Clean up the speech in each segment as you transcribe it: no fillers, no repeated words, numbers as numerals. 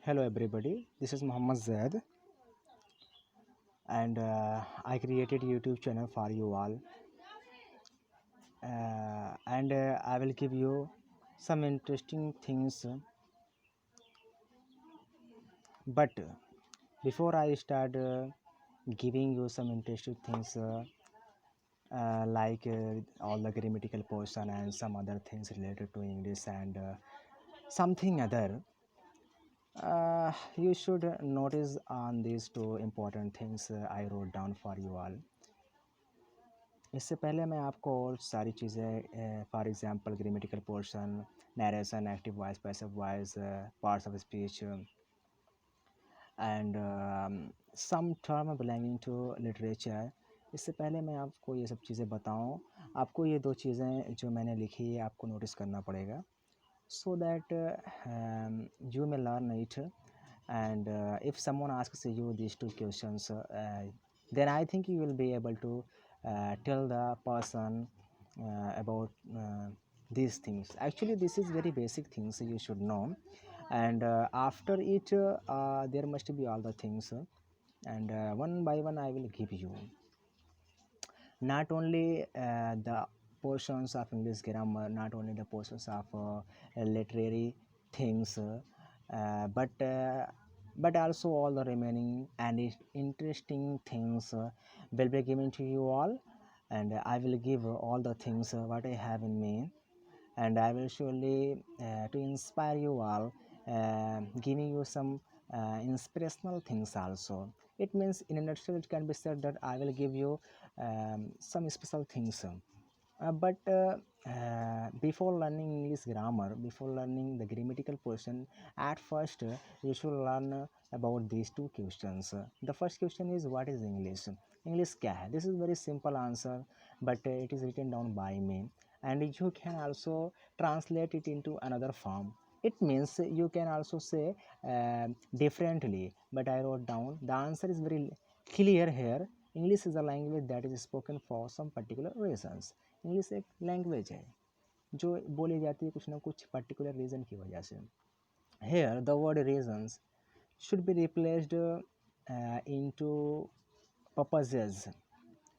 Hello everybody, this is Muhammad Zaid and I created YouTube channel for you all and I will give you some interesting things, but before I start giving you some interesting things like all the grammatical portion and some other things related to English and something other, you should notice on these two important things I wrote down for you all. इससे पहले मैं आपको और सारी चीज़ें for example grammatical portion, narration, active voice, passive voice, parts of speech and some term belonging to literature, इससे पहले मैं आपको ये सब चीज़ें बताऊं, आपको ये दो चीज़ें जो मैंने लिखी है आपको नोटिस करना पड़ेगा so that you may learn it, and if someone asks you these two questions, then I think you will be able to tell the person about these things. Actually this is very basic things you should know, and after it there must be all the things, and one by one I will give you not only the portions of English grammar, not only the portions of literary things, but also all the remaining and interesting things will be given to you all, and I will give all the things what I have in me, and I will surely to inspire you all, giving you some inspirational things also. It means in a nutshell it can be said that I will give you some special things, but before learning English grammar, before learning the grammatical portion, at first you should learn about these two questions. The first question is, what is English? English क्या है? This is very simple answer, but it is written down by me, and you can also translate it into another form. It means you can also say differently, but I wrote down the answer is very clear here. English is a language that is spoken for some particular reasons. English एक language है जो बोली जाती है कुछ ना कुछ particular reason की वजह से. Here the word reasons should be replaced into purposes.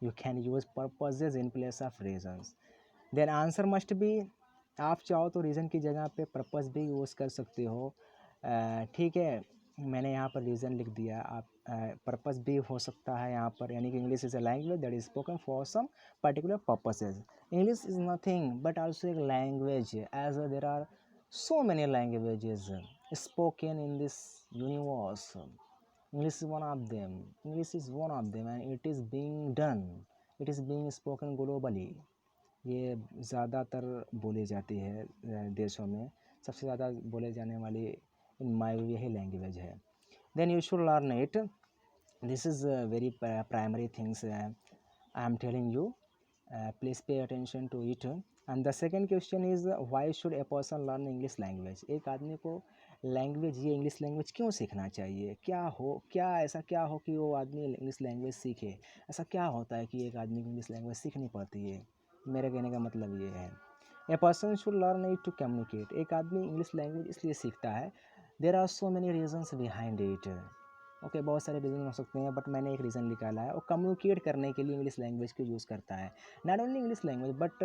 You can use purposes in place of reasons. Then answer must be, आप चाहो तो रीज़न की जगह पे पर्पस भी यूज़ कर सकते हो. ठीक है, मैंने यहाँ पर रीज़न लिख दिया, आप पर्पस भी हो सकता है यहाँ पर, यानी कि English is a language that is spoken for some particular purposes. English is nothing but also एक language, as there are so many languages spoken in this universe. English is one of them. English is one of them and it is being done. It is being spoken globally. ये ज़्यादातर बोली जाती है देशों में. सबसे ज़्यादा बोले जाने वाली इन माय यही लैंग्वेज है. Then you should learn it. This is very primary things I am telling you. Please pay attention to it. And the second question is, why should a person learn English language? एक आदमी को language, ये English language क्यों सीखना चाहिए? क्या ऐसा क्या हो कि वो आदमी इंग्लिश लैंग्वेज सीखे? ऐसा क्या होता है कि एक आदमी को इंग्लिश लैंग्वेज सीखनी पड़ती है? मेरे कहने का मतलब ये है, a person should learn it to communicate. एक आदमी इंग्लिश लैंग्वेज इसलिए सीखता है, there are so many reasons behind it. Okay, बहुत सारे रीज़न हो सकते हैं, बट मैंने एक रीज़न निकाला है. और कम्युनिकेट करने के लिए इंग्लिश लैंग्वेज को यूज़ करता है. Not only English language but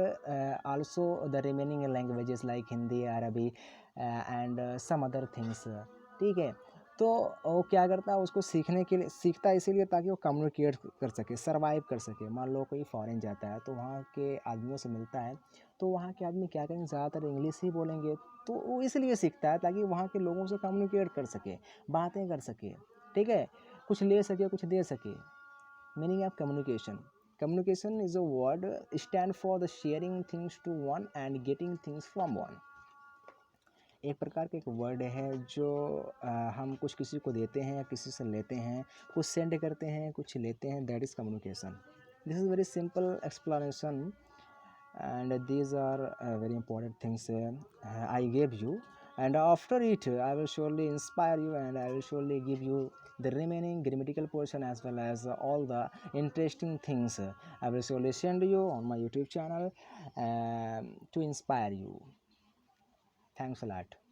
also the remaining languages like Hindi, अरबी एंड सम अदर थिंग्स. ठीक है, तो वो क्या करता है, उसको सीखने के लिए सीखता है इसीलिए ताकि वो कम्युनिकेट कर सके, सर्वाइव कर सके. मान लो कोई फॉरेन जाता है तो वहाँ के आदमियों से मिलता है, तो वहाँ के आदमी क्या करेंगे, ज़्यादातर इंग्लिश ही बोलेंगे. तो वो इसलिए सीखता है ताकि वहाँ के लोगों से कम्युनिकेट कर सके, बातें कर सके. ठीक है, कुछ ले सके, कुछ दे सके. Meaning of communication. Communication is a word stand for the sharing things to one and getting things from one. एक प्रकार का एक वर्ड है जो हम कुछ किसी को देते हैं या किसी से लेते हैं, कुछ सेंड करते हैं, कुछ लेते हैं. That is communication. This is very simple explanation and these are very important things I gave you, and after it I will surely inspire you and I will surely give you the remaining grammatical portion as well as all the interesting things I will surely send you on my YouTube channel to inspire you. Thanks a lot.